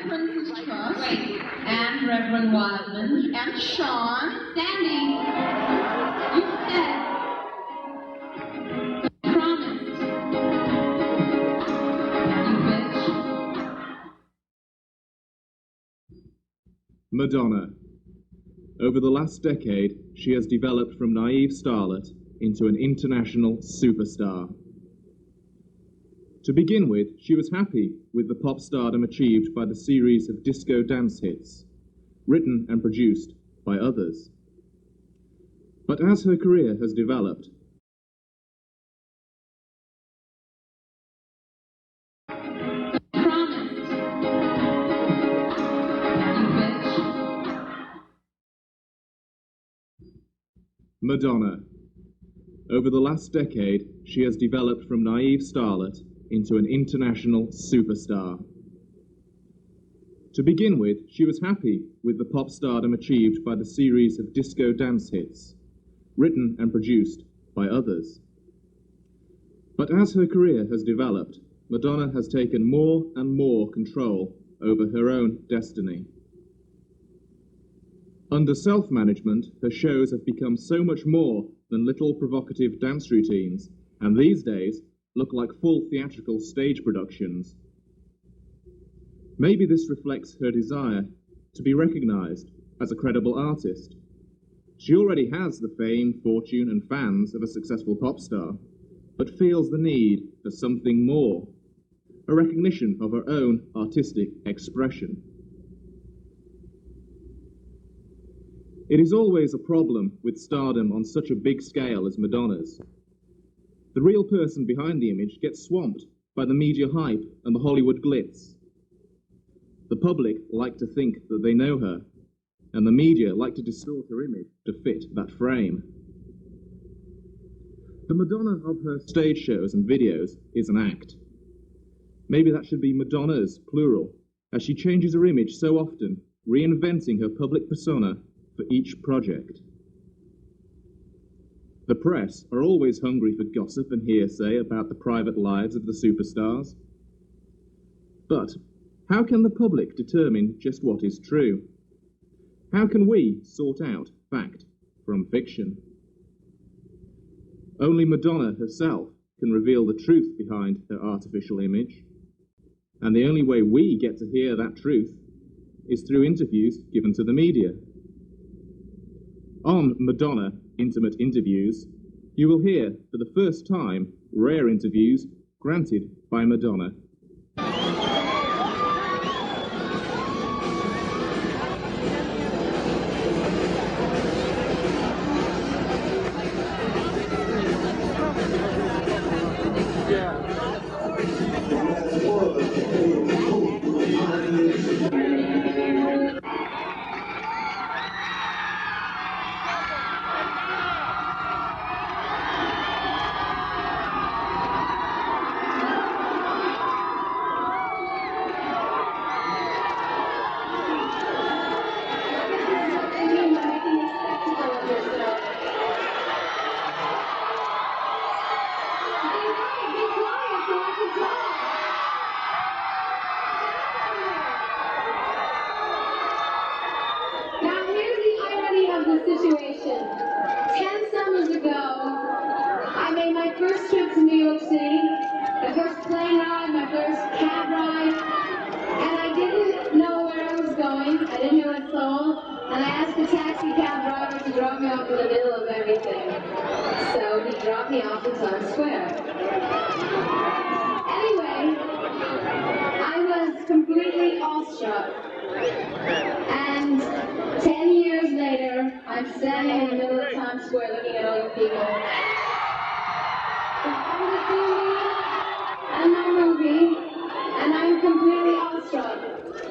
Prince's Trust, and Reverend Wildman, and Sean, Sandy, you said, promised, you bitch. Madonna. Over the last decade, she has developed from naive starlet into an international superstar. To begin with, she was happy with the pop stardom achieved by the series of disco dance hits, written and produced by others. But as her career has developed, Madonna. Over the last decade, she has developed from naive starlet into an international superstar. To begin with, she was happy with the pop stardom achieved by the series of disco dance hits, written and produced by others. But as her career has developed, Madonna has taken more and more control over her own destiny. Under self-management, her shows have become so much more than little provocative dance routines, and these days look like full theatrical stage productions. Maybe this reflects her desire to be recognized as a credible artist. She already has the fame, fortune, and fans of a successful pop star, but feels the need for something more, a recognition of her own artistic expression. It is always a problem with stardom on such a big scale as Madonna's. The real person behind the image gets swamped by the media hype and the Hollywood glitz. The public like to think that they know her, and the media like to distort her image to fit that frame. The Madonna of her stage shows and videos is an act. Maybe that should be Madonna's, plural, as she changes her image so often, reinventing her public persona for each project. The press are always hungry for gossip and hearsay about the private lives of the superstars. But how can the public determine just what is true? How can we sort out fact from fiction? Only Madonna herself can reveal the truth behind her artificial image. And the only way we get to hear that truth is through interviews given to the media. On Madonna Intimate Interviews, you will hear for the first time rare interviews granted by Madonna. Situation. 10 summers ago, I made my first trip to New York City, my first plane ride, my first cab ride, and I didn't know where I was going. I didn't know a soul, and I asked the taxi cab driver to drop me off in the middle of everything. So he dropped me off in Times Square. Anyway, I was completely awestruck. And 10 years later, I'm standing in the middle of Times Square looking at all you people. You've come to see me and my movie, and I'm completely awestruck.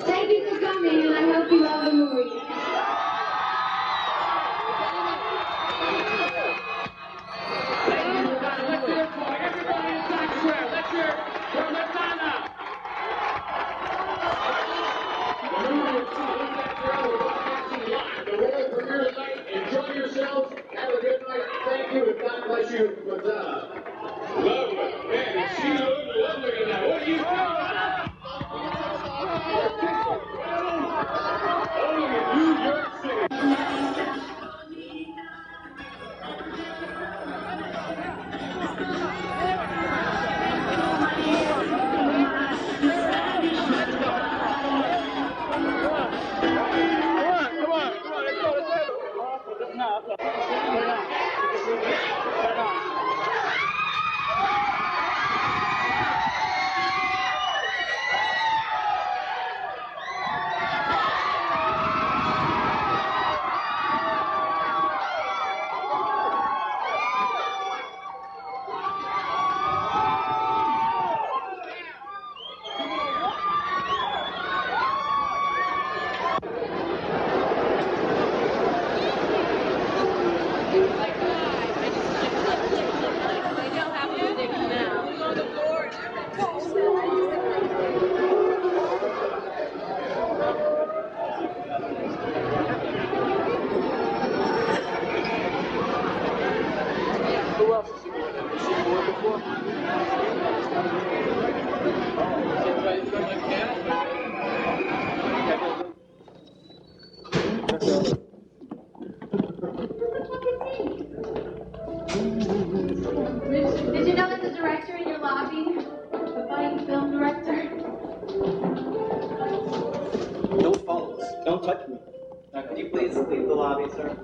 Thank you for coming, and I hope you love the movie. Everybody in Times Square, let's hear it for Madonna. Enjoy yourselves. Have a good night. Thank you, and God bless you, Madonna. Lovely. Did you know there's a director in your lobby? The budding film director? Don't follow us. Don't touch me. Could you please leave the lobby, sir?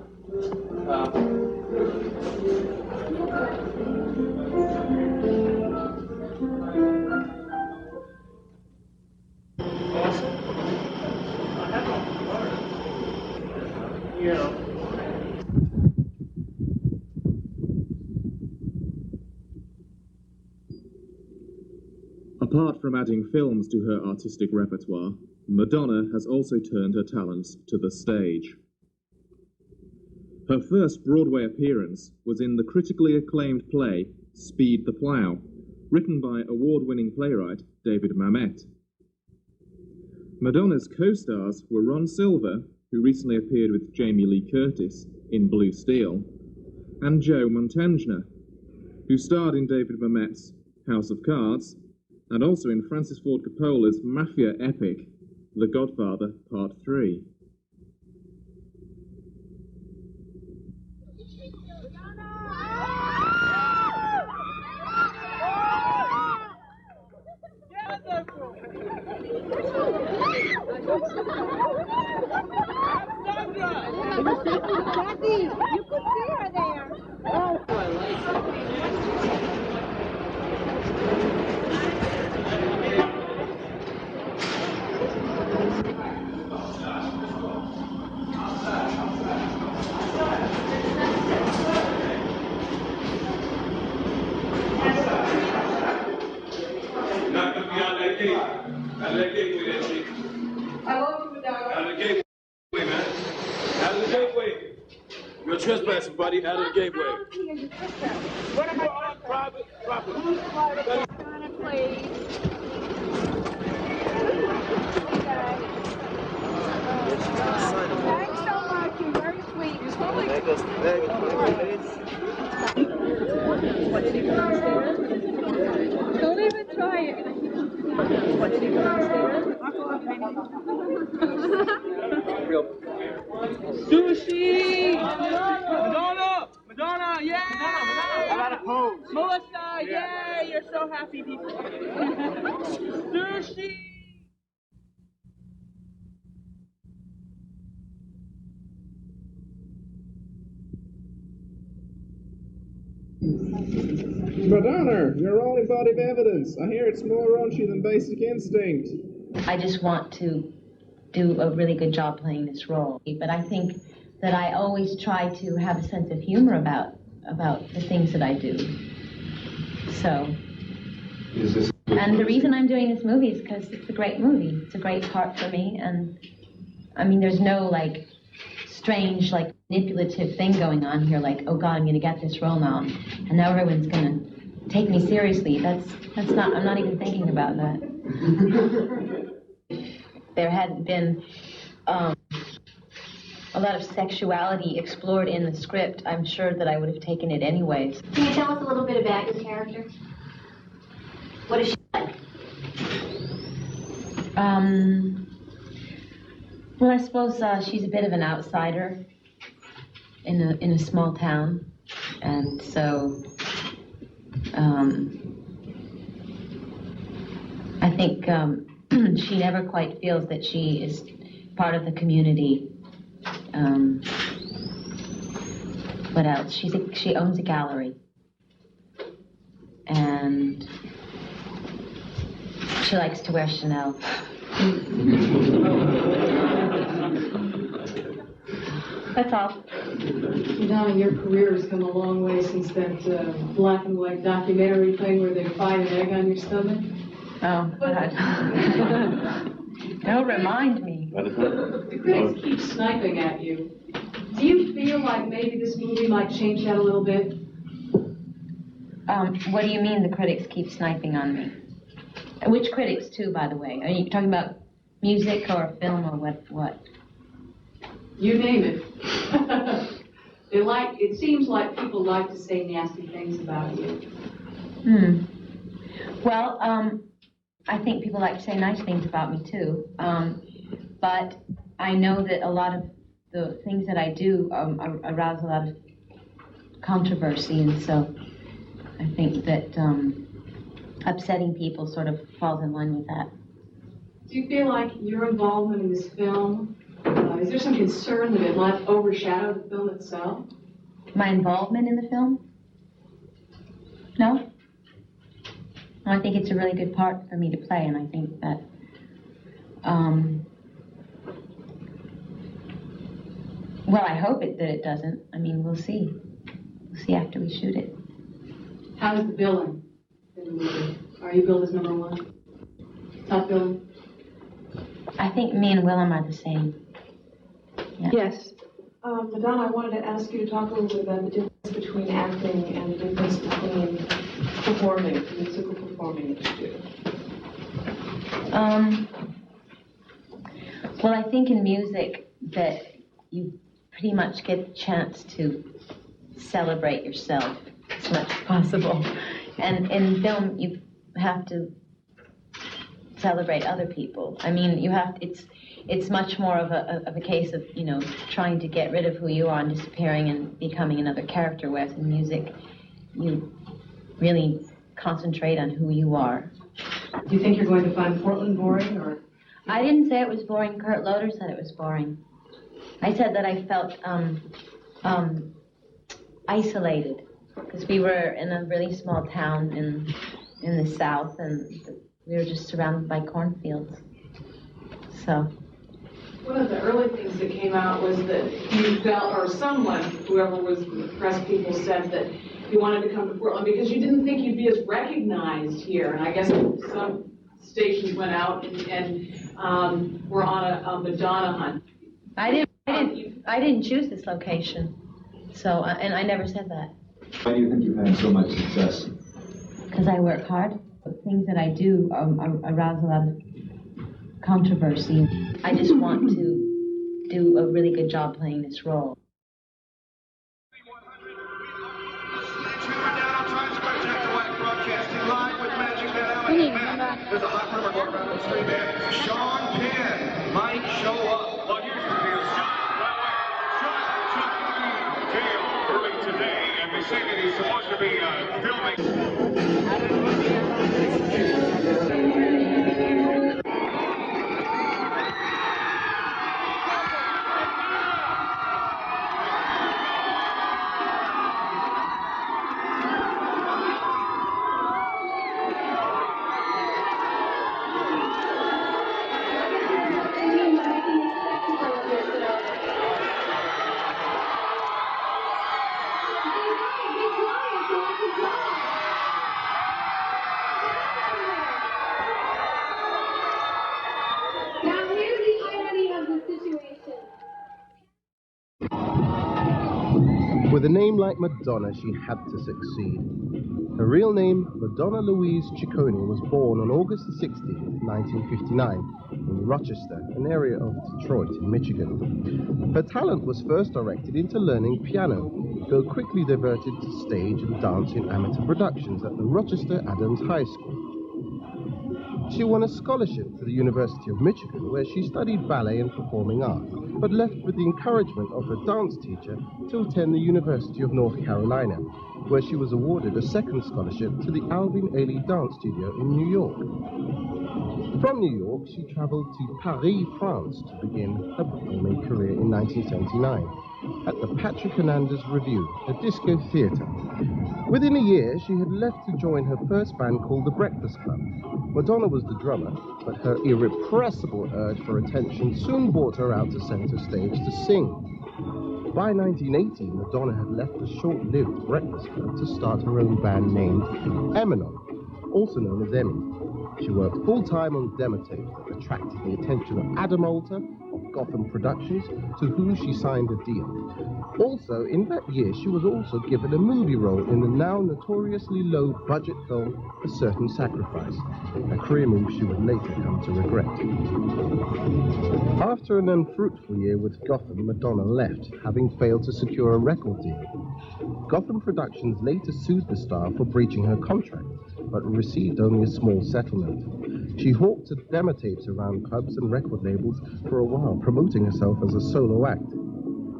Apart from adding films to her artistic repertoire, Madonna has also turned her talents to the stage. Her first Broadway appearance was in the critically acclaimed play Speed the Plough, written by award-winning playwright David Mamet. Madonna's co-stars were Ron Silver, who recently appeared with Jamie Lee Curtis in Blue Steel, and Joe Mantegna, who starred in David Mamet's House of Cards, and also in Francis Ford Coppola's mafia epic, The Godfather Part 3. Kathy, you could see her there. Oh, I like Not gonna be out that gate. Out of that gateway, that chick. I love you, Madonna. Out of the gateway, man. Out of the gateway. You're trespassing, buddy. Out of the gateway. What about private property? Madonna, please. Thanks so much. You're very sweet. You're probably... Don't even try it. Sushi! Madonna! Madonna, yeah! I got a pose. Melissa, yeah! You're so happy, people. Sushi! Madonna, your only body of evidence. I hear it's more raunchy than Basic Instinct. I just want to do a really good job playing this role. But I think that I always try to have a sense of humor about the things that I do. So, and the reason I'm doing this movie is because it's a great movie. It's a great part for me, and I mean, there's no like strange, like manipulative thing going on here. Like, oh God, I'm going to get this role now, and now everyone's going to take me seriously. That's not. I'm not even thinking about that. There hadn't been a lot of sexuality explored in the script. I'm sure that I would have taken it anyways. Can you tell us a little bit about your character? What is she like? Well, I suppose she's a bit of an outsider in a small town, and so I think she never quite feels that she is part of the community. What else? She owns a gallery, and she likes to wear Chanel. That's all. Madonna, your career has come a long way since that black and white documentary thing where they find an egg on your stomach. Oh, God. Don't remind me. The critics keep sniping at you. Do you feel like maybe this movie might change that a little bit? What do you mean the critics keep sniping on me? Which critics, too, by the way? Are you talking about music or film or what? You name it. It seems like people like to say nasty things about you. Well, I think people like to say nice things about me, too. But I know that a lot of the things that I do arouse a lot of controversy, and so I think that upsetting people sort of falls in line with that. Do you feel like your involvement in this film, is there some concern that it might overshadow the film itself? My involvement in the film? No. I think it's a really good part for me to play, and I think that well, I hope that it doesn't. I mean, we'll see. We'll see after we shoot it. How's the billing in the movie? Are you billed as number one? Top billing? I think me and Willem are the same. Yeah. Yes. Madonna, I wanted to ask you to talk a little bit about the difference between acting and the difference between performing, musical performing that you do. Well, I think in music that you pretty much get the chance to celebrate yourself as much as possible. And in film, you have to celebrate other people. I mean, you have it's much more of a case of, you know, trying to get rid of who you are and disappearing and becoming another character, whereas in music, you really concentrate on who you are. Do you think you're going to find Portland boring, or? I didn't say it was boring. Kurt Loder said it was boring. I said that I felt isolated because we were in a really small town in the South, and we were just surrounded by cornfields. So. One of the early things that came out was that you felt, or someone, whoever was the press people, said that you wanted to come to Portland because you didn't think you'd be as recognized here. And I guess some stations went out and were on a Madonna hunt. I didn't choose this location, so and I never said that. Why do you think you've had so much success? Because I work hard. The things that I do arouse a lot of controversy. I just want to do a really good job playing this role. There's a hot rumor going around the street, man. Sean Penn might show up. Well, here's the deal. Sean will be jailed early today, and they say that he's supposed to be filming. With a name like Madonna, she had to succeed. Her real name, Madonna Louise Ciccone, was born on August 16, 1959, in Rochester, an area of Detroit in Michigan. Her talent was first directed into learning piano, though quickly diverted to stage and dance in amateur productions at the Rochester Adams High School. She won a scholarship to the University of Michigan, where she studied ballet and performing arts, but left with the encouragement of her dance teacher to attend the University of North Carolina, where she was awarded a second scholarship to the Alvin Ailey Dance Studio in New York. From New York, she traveled to Paris, France, to begin her performing career in 1979 at the Patrick Hernandez Revue, a disco theatre. Within a year, she had left to join her first band called The Breakfast Club. Madonna was the drummer, but her irrepressible urge for attention soon brought her out to center stage to sing. By 1980, Madonna had left the short-lived Breakfast Club to start her own band named Eminon, also known as Emmy. She worked full-time on demo tape, attracting the attention of Adam Alter of Gotham Productions, to whom she signed a deal. Also, in that year, she was also given a movie role in the now notoriously low-budget film A Certain Sacrifice, a career move she would later come to regret. After an unfruitful year with Gotham, Madonna left, having failed to secure a record deal. Gotham Productions later sued the star for breaching her contract, but received only a small settlement. She hawked demo tapes around clubs and record labels for a while, promoting herself as a solo act.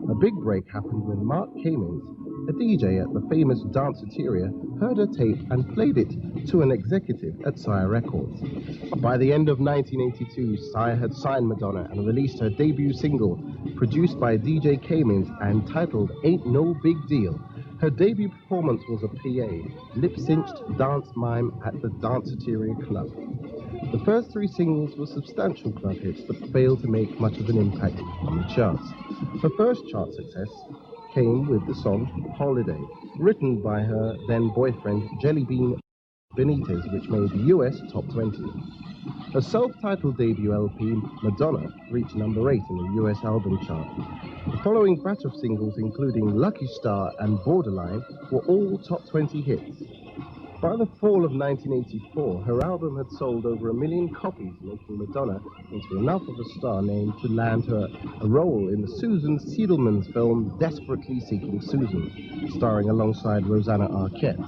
A big break happened when Mark Kamens, a DJ at the famous Danceteria, heard her tape and played it to an executive at Sire Records. By the end of 1982, Sire had signed Madonna and released her debut single, produced by DJ Kamens and titled Ain't No Big Deal. Her debut performance was a PA, lip-synced dance mime at the Danceteria Club. The first three singles were substantial club hits but failed to make much of an impact on the charts. Her first chart success came with the song Holiday, written by her then-boyfriend Jellybean Benitez, which made the US Top 20. Her self-titled debut LP, Madonna, reached number 8 in the US album chart. The following batch of singles, including Lucky Star and Borderline, were all top 20 hits. By the fall of 1984, her album had sold over 1 million copies, making Madonna into enough of a star name to land her a role in the Susan Siedelman's film Desperately Seeking Susan, starring alongside Rosanna Arquette.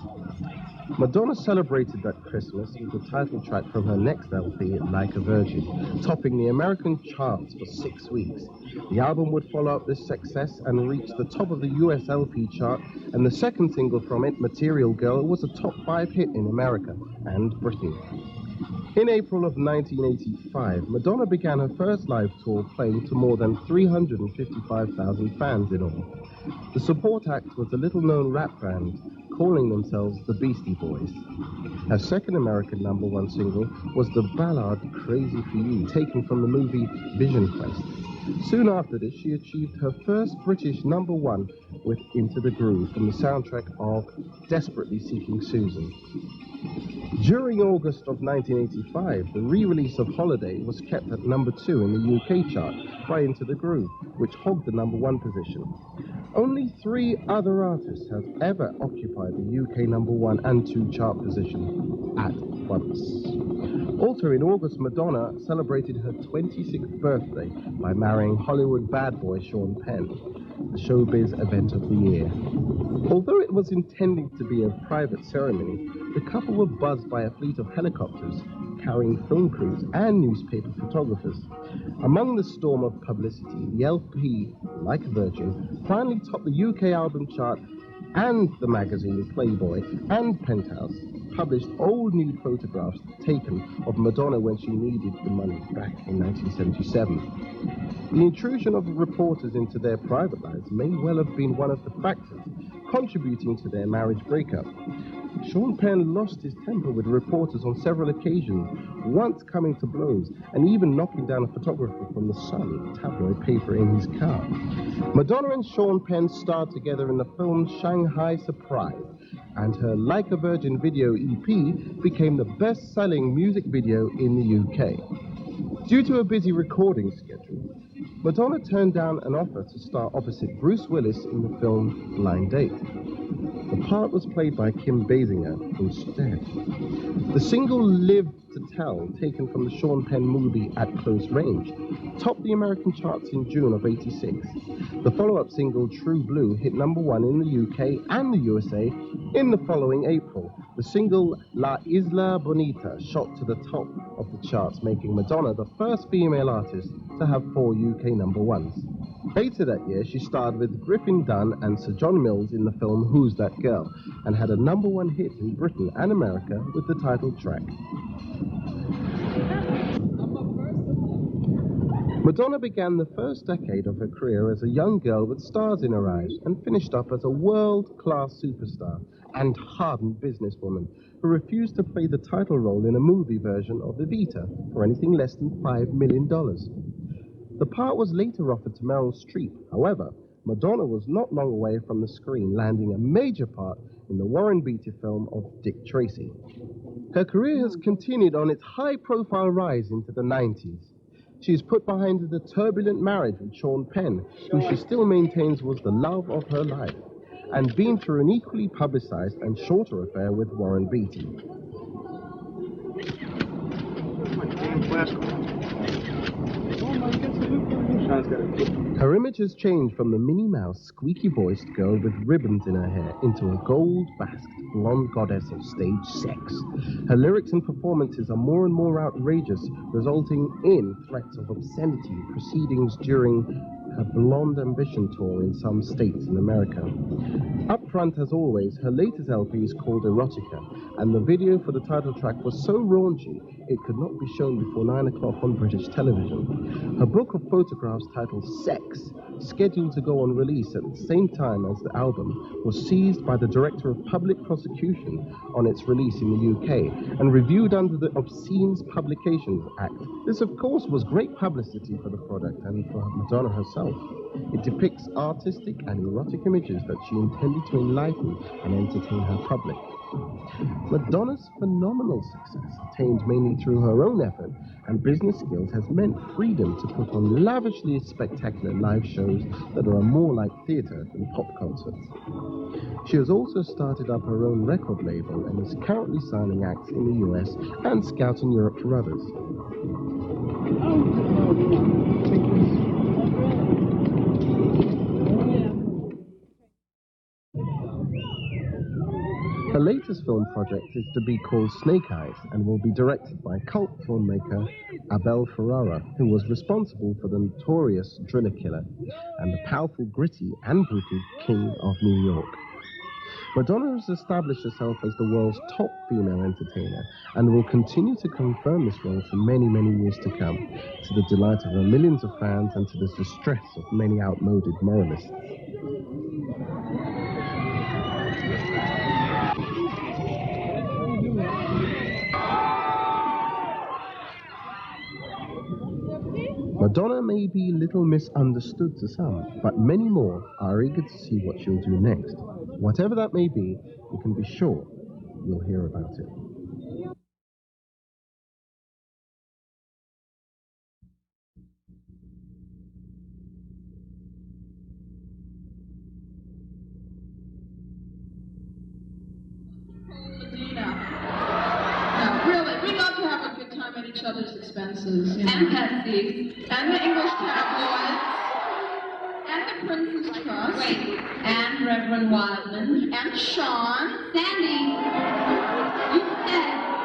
Madonna celebrated that Christmas with the title track from her next LP, Like a Virgin, topping the American charts for 6 weeks. The album would follow up this success and reach the top of the US LP chart, and the second single from it, Material Girl, was a top 5 hit in America and Britain. In April of 1985, Madonna began her first live tour, playing to more than 355,000 fans in all. The support act was a little-known rap band calling themselves the Beastie Boys. Her second American #1 single was the ballad Crazy for You, taken from the movie Vision Quest. Soon after this, she achieved her first British #1 with Into the Groove from the soundtrack of Desperately Seeking Susan. During August of 1985, the re-release of Holiday was kept at #2 in the UK chart by Into the Groove, which hogged the #1 position. Only 3 other artists have ever occupied the UK #1 and 2 chart position at once. Also in August, Madonna celebrated her 26th birthday by marrying Hollywood bad boy Sean Penn, the showbiz event of the year. Although it was intended to be a private ceremony, the couple were buzzed by a fleet of helicopters carrying film crews and newspaper photographers. Among the storm of publicity, the LP, Like a Virgin, finally topped the UK album chart, and the magazine Playboy and Penthouse published old nude photographs taken of Madonna when she needed the money back in 1977. The intrusion of reporters into their private lives may well have been one of the factors contributing to their marriage breakup. Sean Penn lost his temper with reporters on several occasions, once coming to blows and even knocking down a photographer from the Sun tabloid paper in his car. Madonna and Sean Penn starred together in the film Shanghai Surprise, and her Like a Virgin video EP became the best-selling music video in the UK. Due to a busy recording schedule, Madonna turned down an offer to star opposite Bruce Willis in the film Blind Date. The part was played by Kim Basinger instead. The single Live to Tell, taken from the Sean Penn movie At Close Range, topped the American charts in June of '86. The follow-up single True Blue hit #1 in the UK and the USA in the following April. The single La Isla Bonita shot to the top of the charts, making Madonna the first female artist to have 4 UK #1s. Later that year, she starred with Griffin Dunne and Sir John Mills in the film Who's That Girl, and had a #1 hit in Britain and America with the title track. Madonna began the first decade of her career as a young girl with stars in her eyes, and finished up as a world-class superstar and hardened businesswoman who refused to play the title role in a movie version of Evita for anything less than $5 million. The part was later offered to Meryl Streep. However, Madonna was not long away from the screen, landing a major part in the Warren Beatty film of Dick Tracy. Her career has continued on its high-profile rise into the 90s. She is put behind the turbulent marriage with Sean Penn, who she still maintains was the love of her life, and been through an equally publicized and shorter affair with Warren Beatty. Her image has changed from the Minnie Mouse, squeaky-voiced girl with ribbons in her hair into a gold-basked blonde goddess of stage sex. Her lyrics and performances are more and more outrageous, resulting in threats of obscenity proceedings during a Blonde Ambition tour in some states in America. Up front, as always, her latest LP is called Erotica, and the video for the title track was so raunchy it could not be shown before 9 o'clock on British television. Her book of photographs titled Sex, scheduled to go on release at the same time as the album, was seized by the Director of Public Prosecution on its release in the UK and reviewed under the Obscene Publications Act. This, of course, was great publicity for the product and for Madonna herself. It depicts artistic and erotic images that she intended to enlighten and entertain her public. Madonna's phenomenal success, attained mainly through her own effort and business skills, has meant freedom to put on lavishly spectacular live shows that are more like theatre than pop concerts. She has also started up her own record label and is currently signing acts in the US and scouting Europe for others. Her latest film project is to be called Snake Eyes and will be directed by cult filmmaker Abel Ferrara, who was responsible for the notorious Driller Killer and the powerful, gritty and brutal King of New York. Madonna has established herself as the world's top female entertainer and will continue to confirm this role for many, many years to come, to the delight of her millions of fans and to the distress of many outmoded moralists. Madonna may be little misunderstood to some, but many more are eager to see what she'll do next. Whatever that may be, you can be sure you'll hear about it. No, really, we love to have a good time at each other's expenses. And pet thieves. And the English tabloids. And the Prince's Trust. Wait. And Reverend Wiseman. And Sean. Sandy. You said